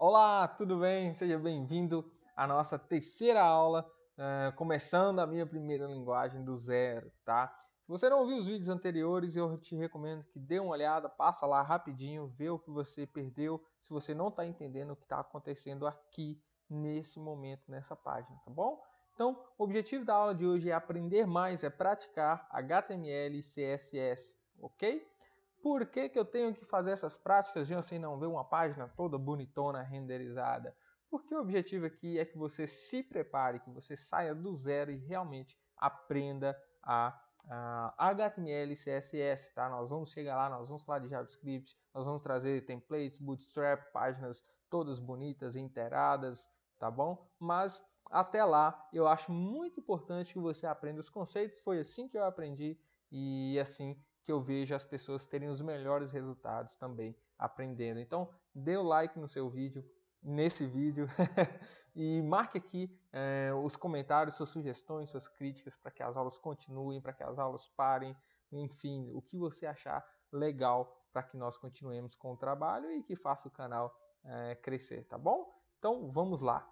Olá, tudo bem? Seja bem-vindo à nossa terceira aula, começando a minha primeira linguagem do zero, tá? Se você não viu os vídeos anteriores, eu te recomendo que dê uma olhada, passa lá rapidinho, vê o que você perdeu, se você não está entendendo o que está acontecendo aqui, nesse momento, nessa página, tá bom? Então, o objetivo da aula de hoje é aprender mais, é praticar HTML e CSS, ok? Por que eu tenho que fazer essas práticas de assim não ver uma página toda bonitona, renderizada? Porque o objetivo aqui é que você se prepare, que você saia do zero e realmente aprenda a HTML e CSS, tá? Nós vamos chegar lá, nós vamos falar de JavaScript, nós vamos trazer templates, Bootstrap, páginas todas bonitas, inteiradas, tá bom? Mas até lá, eu acho muito importante que você aprenda os conceitos. Foi assim que eu aprendi e assim que eu vejo as pessoas terem os melhores resultados também aprendendo. Então, dê o like no seu vídeo, nesse vídeo, e marque aqui os comentários, suas sugestões, suas críticas para que as aulas continuem, para que as aulas parem, enfim, o que você achar legal para que nós continuemos com o trabalho e que faça o canal crescer, tá bom? Então, vamos lá.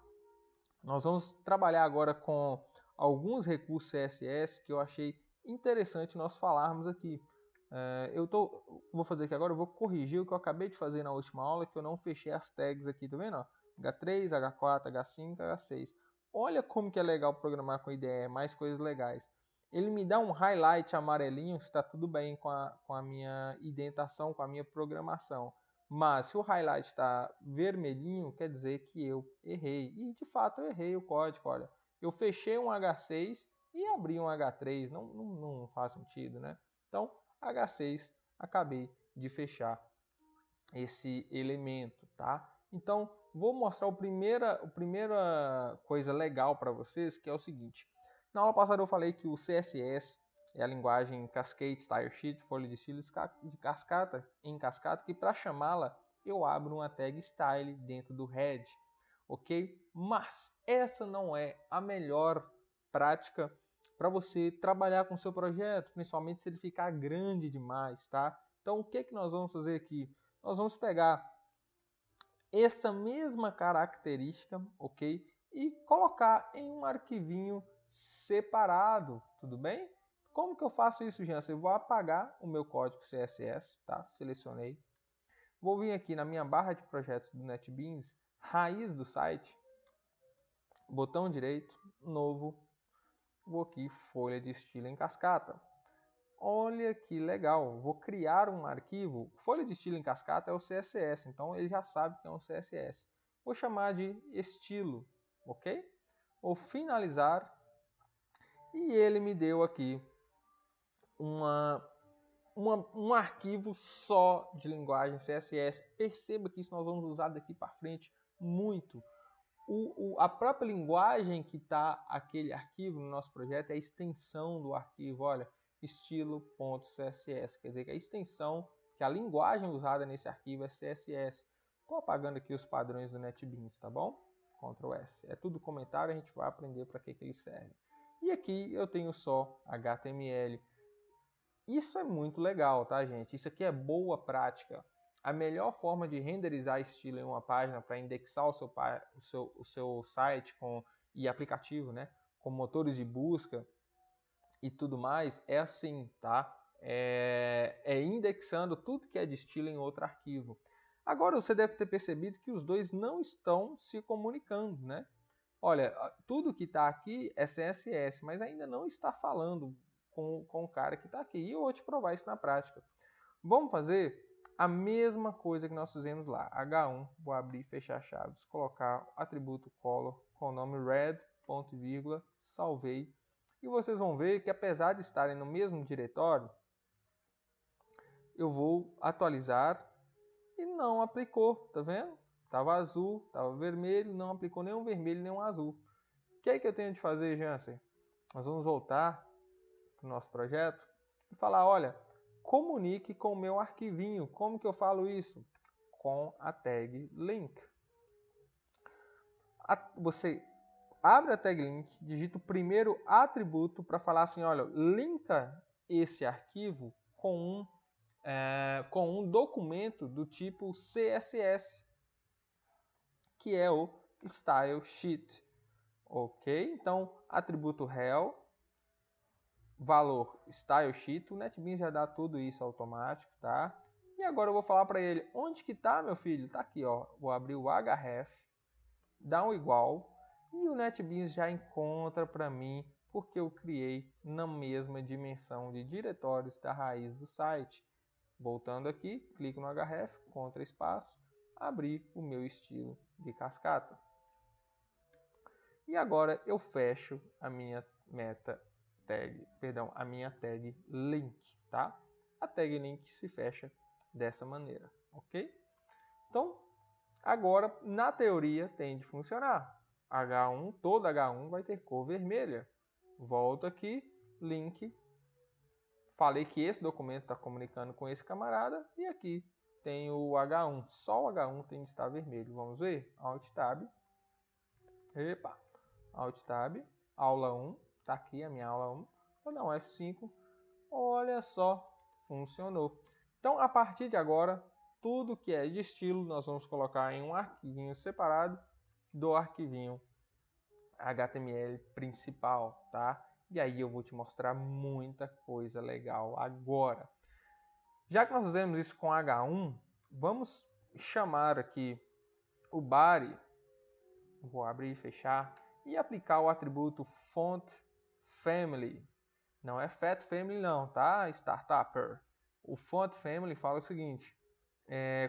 Nós vamos trabalhar agora com alguns recursos CSS que eu achei interessante nós falarmos aqui. Vou fazer aqui agora, eu vou corrigir o que eu acabei de fazer na última aula, que eu não fechei as tags aqui, tá vendo? H3, H4, H5, H6. Olha como que é legal programar com IDE, mais coisas legais. Ele me dá um highlight amarelinho se está tudo bem com a minha indentação, com a minha programação. Mas se o highlight está vermelhinho, quer dizer que eu errei. E de fato eu errei o código. Olha, eu fechei um H6 e abri um H3. Não faz sentido, né? Então, H6, acabei de fechar esse elemento, tá? Então, vou mostrar a primeira coisa legal para vocês, que é o seguinte. Na aula passada eu falei que o CSS é a linguagem Cascade Style Sheet, folha de estilo de cascata, em cascata, que para chamá-la eu abro uma tag style dentro do head, ok? Mas essa não é a melhor prática para você trabalhar com o seu projeto, principalmente se ele ficar grande demais, tá? Então, o que nós vamos fazer aqui? Nós vamos pegar essa mesma característica, ok? E colocar em um arquivinho separado, tudo bem? Como que eu faço isso, Jansen? Eu vou apagar o meu código CSS, tá? Selecionei. Vou vir aqui na minha barra de projetos do NetBeans, raiz do site, botão direito, novo, vou aqui, folha de estilo em cascata. Olha que legal, vou criar um arquivo. Folha de estilo em cascata é o CSS, então ele já sabe que é um CSS. Vou chamar de estilo, ok? Vou finalizar e ele me deu aqui um arquivo só de linguagem CSS. Perceba que isso nós vamos usar daqui para frente muito. A própria linguagem que está aquele arquivo no nosso projeto é a extensão do arquivo. Olha, estilo.css, quer dizer que a extensão, que a linguagem usada nesse arquivo é CSS. Estou apagando aqui os padrões do NetBeans, tá bom? Ctrl S. É tudo comentário, a gente vai aprender para que ele serve. E aqui eu tenho só HTML. Isso é muito legal, tá, gente? Isso aqui é boa prática. A melhor forma de renderizar estilo em uma página para indexar o seu site e aplicativo, né, com motores de busca e tudo mais, é assim, tá? É indexando tudo que é de estilo em outro arquivo. Agora você deve ter percebido que os dois não estão se comunicando, né? Olha, tudo que está aqui é CSS, mas ainda não está falando com o cara que está aqui. E eu vou te provar isso na prática. Vamos fazer a mesma coisa que nós fizemos lá. H1, vou abrir e fechar chaves, colocar o atributo color com o nome red, ponto e vírgula, salvei. E vocês vão ver que apesar de estarem no mesmo diretório, eu vou atualizar e não aplicou, tá vendo? Estava azul, estava vermelho, não aplicou nenhum vermelho, nenhum azul. O que é que eu tenho de fazer, Jansen? Nós vamos voltar para o nosso projeto e falar, olha, comunique com o meu arquivinho. Como que eu falo isso? Com a tag link. Você abre a tag link, digita o primeiro atributo para falar assim, olha, linka esse arquivo com um documento do tipo CSS. que é o style sheet. Ok? Então, atributo rel, valor style sheet, o NetBeans já dá tudo isso automático, tá? E agora eu vou falar para ele, onde que tá, meu filho? Tá aqui, ó. Vou abrir o href, dar um igual, e o NetBeans já encontra para mim, porque eu criei na mesma dimensão de diretórios da raiz do site. Voltando aqui, clico no href, Ctrl espaço, abrir o meu estilo de cascata. E agora eu fecho a minha a minha tag link, tá? A tag link se fecha dessa maneira, ok? Então, agora na teoria tem de funcionar. H1, todo H1 vai ter cor vermelha. Volto aqui, link. Falei que esse documento está comunicando com esse camarada e aqui tem o H1. Só o H1 tem de estar vermelho. Vamos ver? Alt Tab. Epa. Alt Tab, aula 1, tá aqui a minha aula 1, vou dar um F5, olha só, funcionou. Então, a partir de agora, tudo que é de estilo, nós vamos colocar em um arquivinho separado do arquivinho HTML principal, tá? E aí eu vou te mostrar muita coisa legal agora. Já que nós fizemos isso com H1, vamos chamar aqui o body, vou abrir e fechar, e aplicar o atributo font family. Não é fat family não, tá? Startupper. O font family fala o seguinte,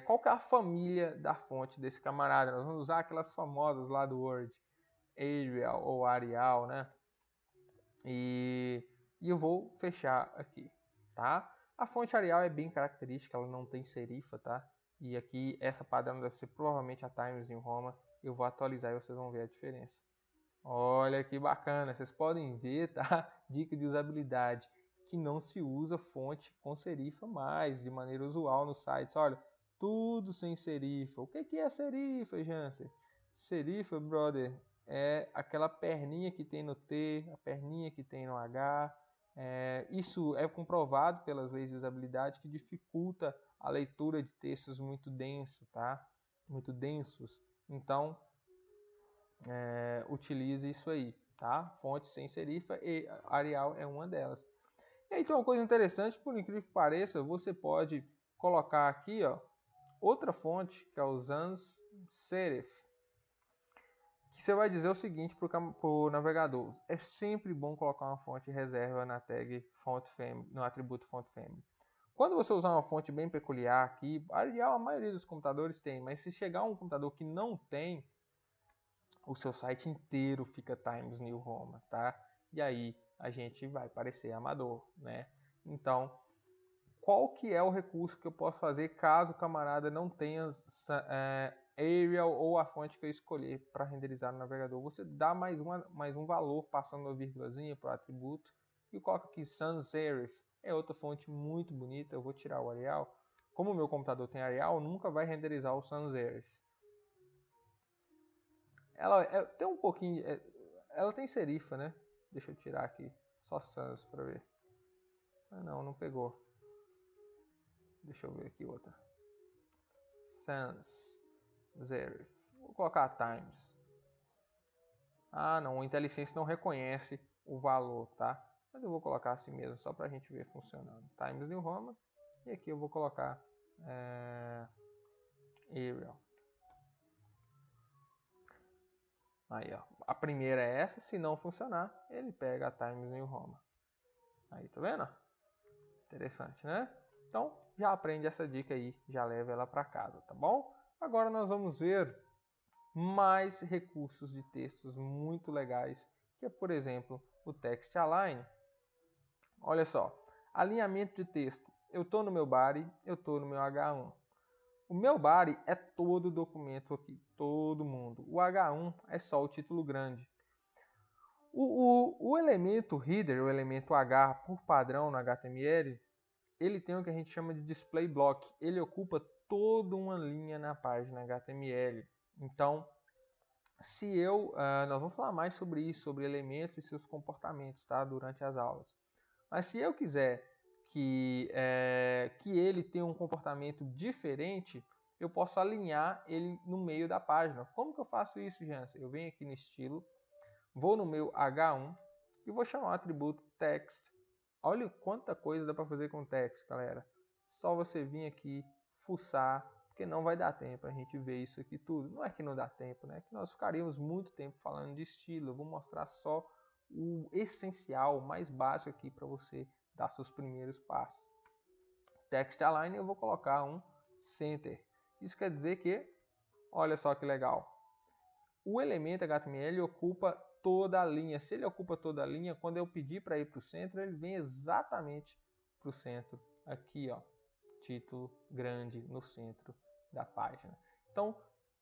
qual que é a família da fonte desse camarada? Nós vamos usar aquelas famosas lá do Word, Arial ou Arial, né? E eu vou fechar aqui, tá? A fonte Arial é bem característica, ela não tem serifa, tá? E aqui essa padrão deve ser provavelmente a Times New Roman. Eu vou atualizar e vocês vão ver a diferença. Olha que bacana, vocês podem ver, tá? Dica de usabilidade, que não se usa fonte com serifa mais, de maneira usual nos sites. Olha, tudo sem serifa. O que é serifa, Jansen? Serifa, brother, é aquela perninha que tem no T, a perninha que tem no H. Isso é comprovado pelas leis de usabilidade que dificulta a leitura de textos muito densos, tá? Muito densos. Então, utilize isso aí, tá? Fonte sem serifa e Arial é uma delas. E aí tem uma coisa interessante, por incrível que pareça, você pode colocar aqui, ó, outra fonte, que é o Sans Serif, que você vai dizer o seguinte para o navegador: é sempre bom colocar uma fonte reserva na tag font family, no atributo font family. Quando você usar uma fonte bem peculiar aqui, Arial a maioria dos computadores tem, mas se chegar um computador que não tem, o seu site inteiro fica Times New Roman, tá? E aí a gente vai parecer amador, né? Então, qual que é o recurso que eu posso fazer caso o camarada não tenha Arial ou a fonte que eu escolher para renderizar no navegador? Você dá mais um valor passando uma vírgulazinha para o atributo e coloca aqui sans serif. É outra fonte muito bonita. Eu vou tirar o Arial. Como o meu computador tem Arial, nunca vai renderizar o sans serif. Ela tem um pouquinho, ela tem serifa, né? Deixa eu tirar aqui, só sans para ver. Ah, não pegou. Deixa eu ver aqui outra. Sans serif. Vou colocar times. Ah, não, o IntelliSense não reconhece o valor, tá? Mas eu vou colocar assim mesmo, só para a gente ver funcionando. Times New Roman. E aqui eu vou colocar Arial. Aí, ó, a primeira é essa, se não funcionar, ele pega a Times New Roman. Aí, tá vendo? Interessante, né? Então, já aprende essa dica aí, já leva ela para casa, tá bom? Agora nós vamos ver mais recursos de textos muito legais, que é, por exemplo, o Text Align. Olha só, alinhamento de texto. Eu estou no meu body, eu estou no meu H1. O meu body é todo o documento aqui, todo mundo. O H1 é só o título grande. O elemento header, o elemento H, por padrão no HTML, ele tem o que a gente chama de display block. Ele ocupa toda uma linha na página HTML. Então, nós vamos falar mais sobre isso, sobre elementos e seus comportamentos, tá? Durante as aulas. Mas se eu quiser que ele tenha um comportamento diferente, eu posso alinhar ele no meio da página. Como que eu faço isso, Jansen? Eu venho aqui no estilo, vou no meu H1 e vou chamar o atributo text. Olha quanta coisa dá para fazer com text, galera. Só você vir aqui, fuçar, porque não vai dar tempo a gente ver isso aqui tudo. Não é que não dá tempo, né? É que nós ficaríamos muito tempo falando de estilo. Eu vou mostrar só o essencial, o mais básico aqui para você dar seus primeiros passos. Text align eu vou colocar um center. Isso quer dizer que, olha só que legal, o elemento HTML ocupa toda a linha. Se ele ocupa toda a linha, quando eu pedir para ir para o centro, ele vem exatamente para o centro. Aqui, ó, título grande no centro da página. Então,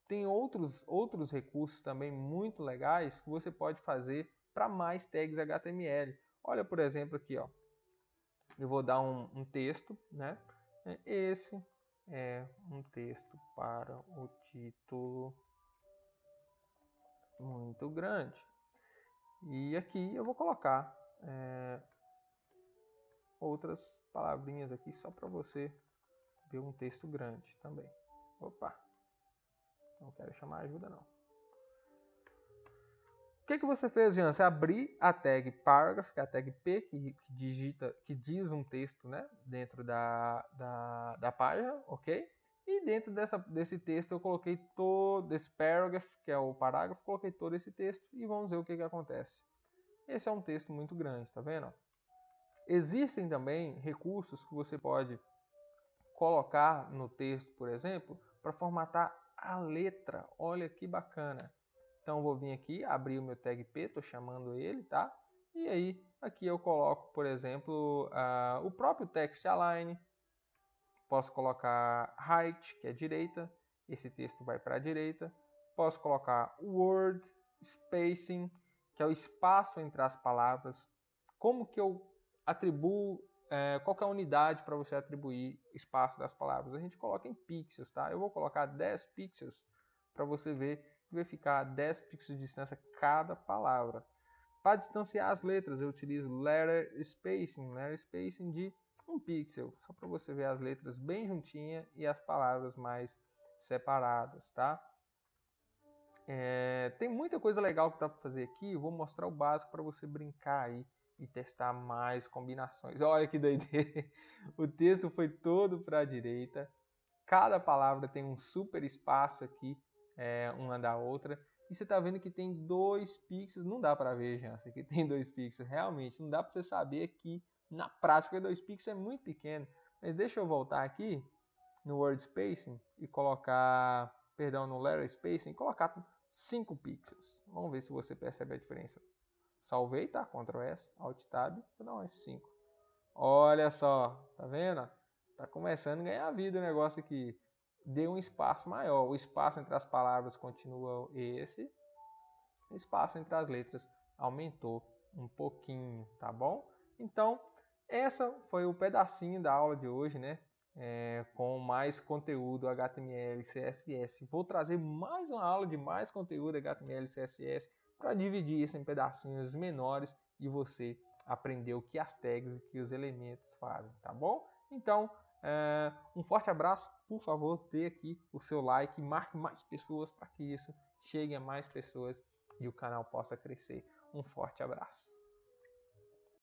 tem outros recursos também muito legais que você pode fazer para mais tags HTML. Olha, por exemplo, aqui, ó. Eu vou dar um texto, né? Esse é um texto para o título muito grande. E aqui eu vou colocar outras palavrinhas aqui só para você ver um texto grande também. Opa, não quero chamar ajuda não. O que você fez, Jean? Você abrir a tag paragraph, que é a tag P, que diz um texto, né, dentro da página, ok? E dentro desse texto eu coloquei todo esse paragraph, que é o parágrafo, coloquei todo esse texto e vamos ver o que acontece. Esse é um texto muito grande, tá vendo? Existem também recursos que você pode colocar no texto, por exemplo, para formatar a letra. Olha que bacana. Então eu vou vir aqui, abrir o meu tag P, estou chamando ele, tá? E aí, aqui eu coloco, por exemplo, o próprio text align. Posso colocar height, que é direita. Esse texto vai para a direita. Posso colocar word spacing, que é o espaço entre as palavras. Como que eu atribuo, qual que é a unidade para você atribuir espaço das palavras? A gente coloca em pixels, tá? Eu vou colocar 10 pixels para você ver que vai ficar 10 pixels de distância cada palavra. Para distanciar as letras, eu utilizo letter spacing de 1 pixel, só para você ver as letras bem juntinhas e as palavras mais separadas, tá? Tem muita coisa legal que dá para fazer aqui. Eu vou mostrar o básico para você brincar aí e testar mais combinações. Olha que doideira! O texto foi todo para a direita. Cada palavra tem um super espaço aqui, uma da outra. E você está vendo que tem 2 pixels. Não dá para ver, Jansen, aqui tem 2 pixels. Realmente, não dá para você saber que na prática 2 pixels é muito pequeno. Mas deixa eu voltar aqui no word spacing e colocar, perdão, no letter spacing, colocar 5 pixels. Vamos ver se você percebe a diferença. Salvei, tá? Ctrl S, Alt Tab, vou dar um F5. Olha só, tá vendo? Tá começando a ganhar vida o negócio aqui. Deu um espaço maior. O espaço entre as palavras continua esse. O espaço entre as letras aumentou um pouquinho, tá bom? Então, essa foi o pedacinho da aula de hoje, né? Com mais conteúdo HTML, CSS. Vou trazer mais uma aula de mais conteúdo HTML, CSS para dividir isso em pedacinhos menores e você aprender o que as tags e que os elementos fazem, tá bom? Então, um forte abraço. Por favor, dê aqui o seu like, marque mais pessoas para que isso chegue a mais pessoas e o canal possa crescer. Um forte abraço.